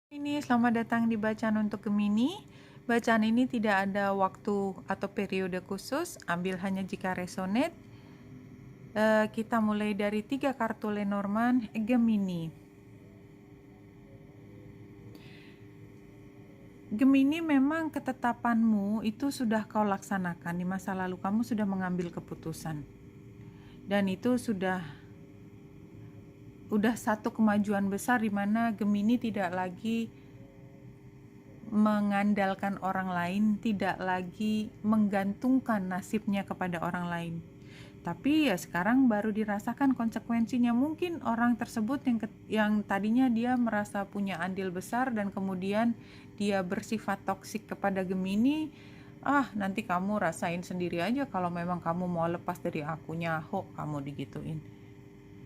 Ini selamat datang di bacaan untuk Gemini. Bacaan ini tidak ada waktu atau periode khusus, ambil hanya jika resonate. Kita mulai dari 3 kartu Lenormand Gemini. Gemini, memang ketetapanmu itu sudah kau laksanakan di masa lalu. Kamu sudah mengambil keputusan, dan itu sudah satu kemajuan besar di mana Gemini tidak lagi mengandalkan orang lain, tidak lagi menggantungkan nasibnya kepada orang lain. Tapi ya sekarang baru dirasakan konsekuensinya. Mungkin orang tersebut yang tadinya dia merasa punya andil besar dan kemudian dia bersifat toksik kepada Gemini. Nanti kamu rasain sendiri aja kalau memang kamu mau lepas dari aku, nyaho kamu digituin.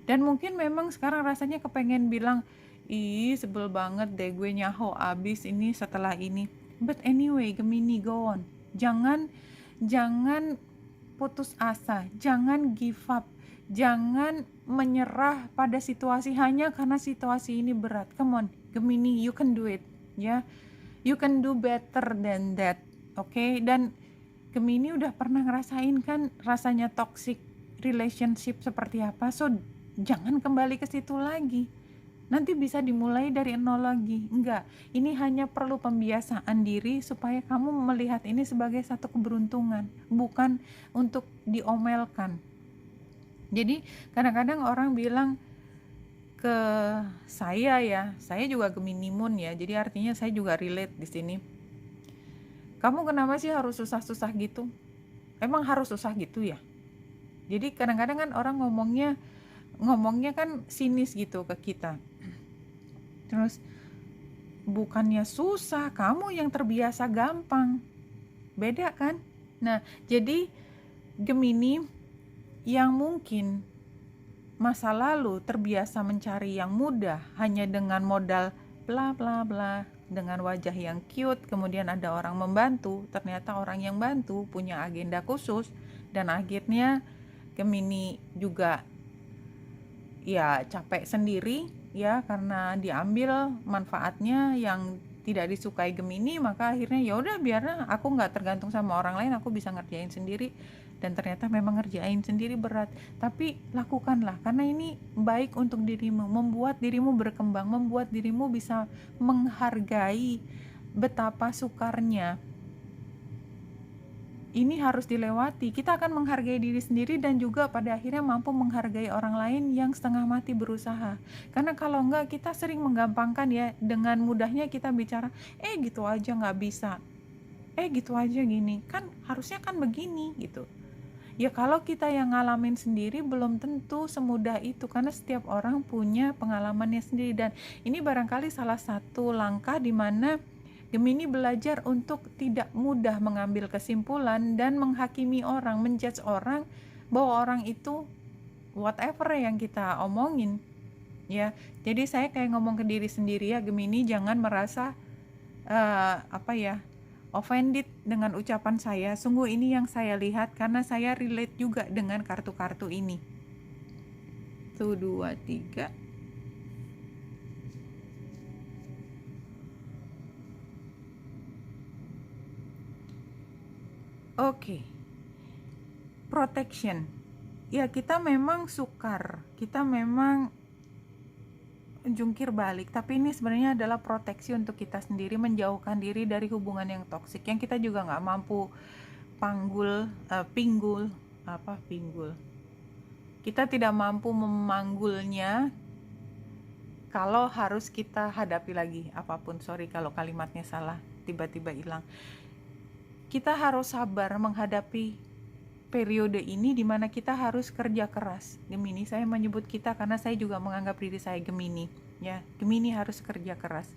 Dan mungkin memang sekarang rasanya kepengen bilang, sebel banget deh gue, nyaho abis ini setelah ini. But anyway, Gemini, go on. Jangan putus asa, jangan give up, jangan menyerah pada situasi hanya karena situasi ini berat. Come on, Gemini, you can do it, ya. You can do better than that, okay? Dan Gemini udah pernah ngerasain kan rasanya toxic relationship seperti apa, so jangan kembali ke situ lagi. Nanti bisa dimulai dari nol lagi. Enggak, ini hanya perlu pembiasaan diri supaya kamu melihat ini sebagai satu keberuntungan, bukan untuk diomelkan. Jadi kadang-kadang orang bilang ke saya juga Gemini Moon ya, jadi artinya saya juga relate di sini. Kamu kenapa sih harus susah-susah gitu? Emang harus susah gitu ya? Jadi kadang-kadang kan orang ngomongnya kan sinis gitu ke kita. Terus bukannya susah, kamu yang terbiasa gampang. Beda kan? Nah, jadi Gemini yang mungkin masa lalu terbiasa mencari yang mudah hanya dengan modal bla bla bla, dengan wajah yang cute, kemudian ada orang membantu, ternyata orang yang bantu punya agenda khusus, dan akhirnya Gemini juga ya capek sendiri ya karena diambil manfaatnya yang tidak disukai Gemini. Maka akhirnya ya udah, biar aku nggak tergantung sama orang lain, aku bisa ngerjain sendiri. Dan ternyata memang ngerjain sendiri berat, tapi lakukanlah karena ini baik untuk dirimu, membuat dirimu berkembang, membuat dirimu bisa menghargai betapa sukarnya ini harus dilewati. Kita akan menghargai diri sendiri dan juga pada akhirnya mampu menghargai orang lain yang setengah mati berusaha. Karena kalau enggak, kita sering menggampangkan ya, dengan mudahnya kita bicara, gitu aja nggak bisa, gitu aja gini, kan harusnya kan begini gitu. Ya kalau kita yang ngalamin sendiri belum tentu semudah itu, karena setiap orang punya pengalamannya sendiri. Dan ini barangkali salah satu langkah di mana Gemini belajar untuk tidak mudah mengambil kesimpulan dan menghakimi orang, menjudge orang bahwa orang itu whatever yang kita omongin ya. Jadi saya kayak ngomong ke diri sendiri ya, Gemini, jangan merasa offended dengan ucapan saya. Sungguh ini yang saya lihat karena saya relate juga dengan kartu-kartu ini. 1, 2, 3. Oke. Protection. Ya, kita memang sukar, kita memang jungkir balik, tapi ini sebenarnya adalah proteksi untuk kita sendiri, menjauhkan diri dari hubungan yang toksik yang kita juga nggak mampu pinggul. Kita tidak mampu memanggulnya kalau harus kita hadapi lagi apapun. Sorry kalau kalimatnya salah, tiba-tiba hilang. Kita harus sabar menghadapi periode ini di mana kita harus kerja keras. Gemini, saya menyebut kita karena saya juga menganggap diri saya Gemini, ya. Gemini harus kerja keras.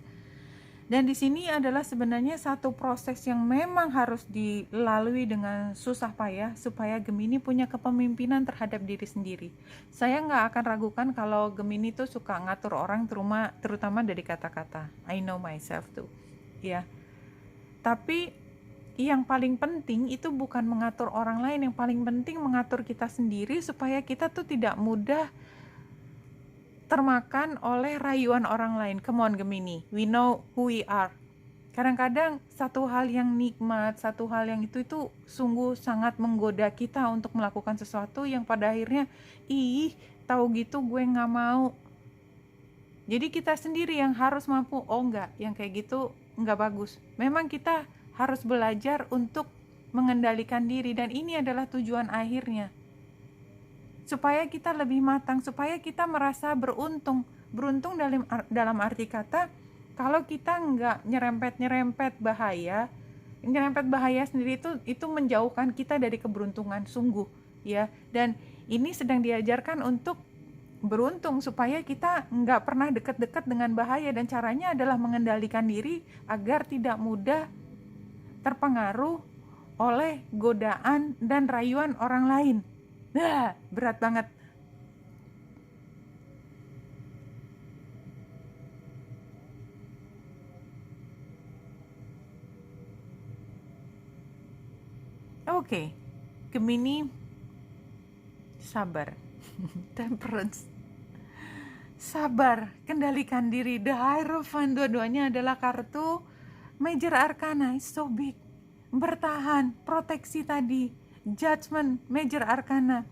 Dan di sini adalah sebenarnya satu proses yang memang harus dilalui dengan susah payah supaya Gemini punya kepemimpinan terhadap diri sendiri. Saya nggak akan ragukan kalau Gemini tuh suka ngatur orang, terutama dari kata-kata. I know myself tuh, ya. Tapi yang paling penting itu bukan mengatur orang lain, yang paling penting mengatur kita sendiri supaya kita tuh tidak mudah termakan oleh rayuan orang lain. Come on Gemini, we know who we are. Kadang-kadang satu hal yang nikmat, satu hal yang itu sungguh sangat menggoda kita untuk melakukan sesuatu yang pada akhirnya, tahu gitu gue nggak mau. Jadi kita sendiri yang harus mampu, enggak, yang kayak gitu enggak bagus. Memang kita harus belajar untuk mengendalikan diri, dan ini adalah tujuan akhirnya. Supaya kita lebih matang, supaya kita merasa beruntung. Beruntung dalam arti kata, kalau kita enggak nyerempet bahaya, sendiri itu menjauhkan kita dari keberuntungan sungguh, ya. Dan ini sedang diajarkan untuk beruntung supaya kita nggak pernah dekat-dekat dengan bahaya, dan caranya adalah mengendalikan diri agar tidak mudah terpengaruh oleh godaan dan rayuan orang lain. Berat banget. Oke, Gemini, sabar. Temperance, sabar, kendalikan diri. The Hierophant, dua-duanya adalah kartu Major Arcana, so big. Bertahan, proteksi tadi, Judgment, Major Arcana.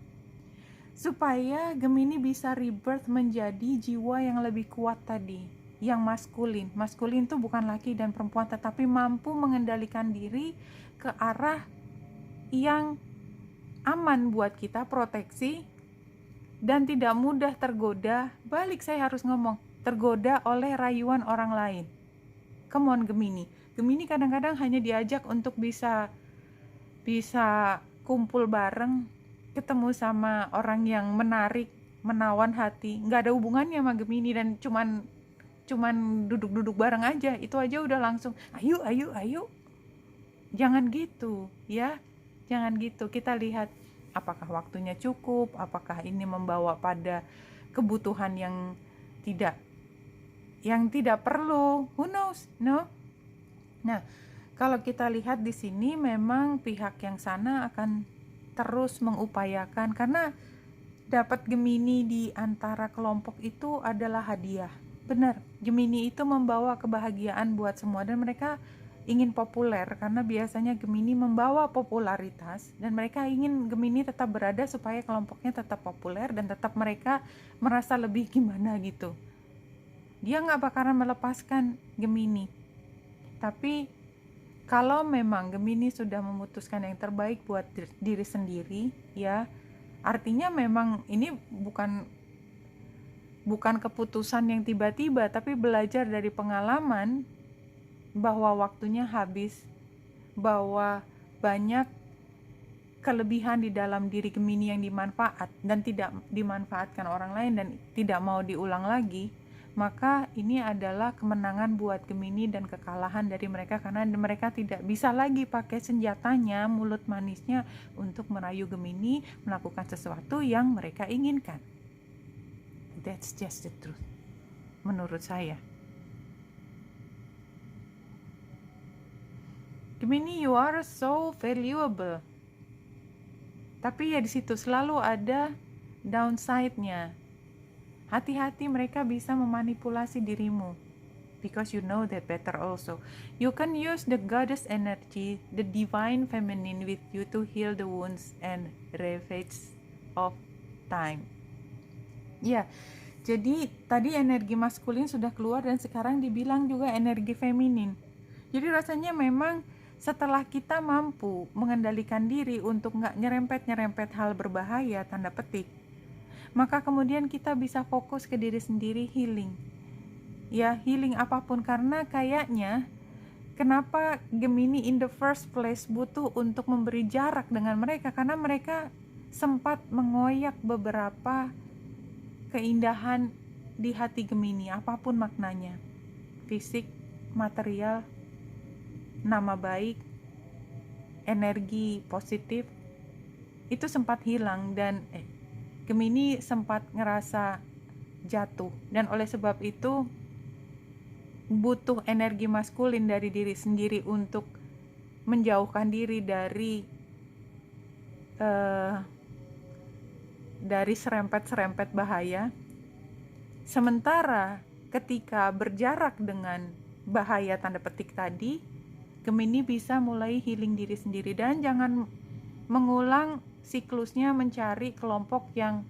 Supaya Gemini bisa rebirth menjadi jiwa yang lebih kuat tadi, yang maskulin. Maskulin itu bukan laki dan perempuan, tetapi mampu mengendalikan diri ke arah yang aman buat kita, proteksi, dan tidak mudah tergoda. Balik saya harus ngomong, tergoda oleh rayuan orang lain. Come on Gemini. Gemini kadang-kadang hanya diajak untuk bisa kumpul bareng, ketemu sama orang yang menarik, menawan hati. Nggak ada hubungannya sama Gemini, dan cuman duduk-duduk bareng aja. Itu aja udah langsung ayo. Jangan gitu ya. Jangan gitu. Kita lihat apakah waktunya cukup, apakah ini membawa pada kebutuhan yang tidak perlu. Who knows, no? Nah, kalau kita lihat di sini memang pihak yang sana akan terus mengupayakan, karena dapat Gemini di antara kelompok itu adalah hadiah. Benar, Gemini itu membawa kebahagiaan buat semua, dan mereka ingin populer karena biasanya Gemini membawa popularitas, dan mereka ingin Gemini tetap berada supaya kelompoknya tetap populer dan tetap mereka merasa lebih gimana gitu. Dia nggak bakalan melepaskan Gemini. Tapi kalau memang Gemini sudah memutuskan yang terbaik buat diri sendiri, ya artinya memang ini bukan keputusan yang tiba-tiba, tapi belajar dari pengalaman bahwa waktunya habis, bahwa banyak kelebihan di dalam diri Gemini yang dimanfaat dan tidak dimanfaatkan orang lain dan tidak mau diulang lagi. Maka ini adalah kemenangan buat Gemini dan kekalahan dari mereka, karena mereka tidak bisa lagi pakai senjatanya, mulut manisnya, untuk merayu Gemini melakukan sesuatu yang mereka inginkan. That's just the truth, menurut saya. Gemini, you are so valuable. Tapi ya di situ selalu ada downside-nya. Hati-hati, mereka bisa memanipulasi dirimu. Because you know that better also. You can use the goddess energy, the divine feminine with you to heal the wounds and ravage of time. Ya, jadi tadi energi maskulin sudah keluar dan sekarang dibilang juga energi feminin. Jadi rasanya memang setelah kita mampu mengendalikan diri untuk nggak nyerempet hal berbahaya, tanda petik, maka kemudian kita bisa fokus ke diri sendiri, healing. Ya, healing apapun, karena kayaknya kenapa Gemini in the first place butuh untuk memberi jarak dengan mereka, karena mereka sempat mengoyak beberapa keindahan di hati Gemini, apapun maknanya. Fisik, material, nama baik, energi positif, itu sempat hilang, dan Gemini sempat ngerasa jatuh, dan oleh sebab itu butuh energi maskulin dari diri sendiri untuk menjauhkan diri dari serempet-serempet bahaya, Sementara ketika berjarak dengan bahaya tanda petik tadi, Gemini bisa mulai healing diri sendiri dan jangan mengulang siklusnya mencari kelompok yang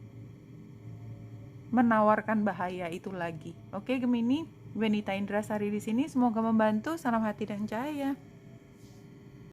menawarkan bahaya itu lagi. Oke Gemini, Benita Indrasari di sini, semoga membantu. Salam hati dan cahaya.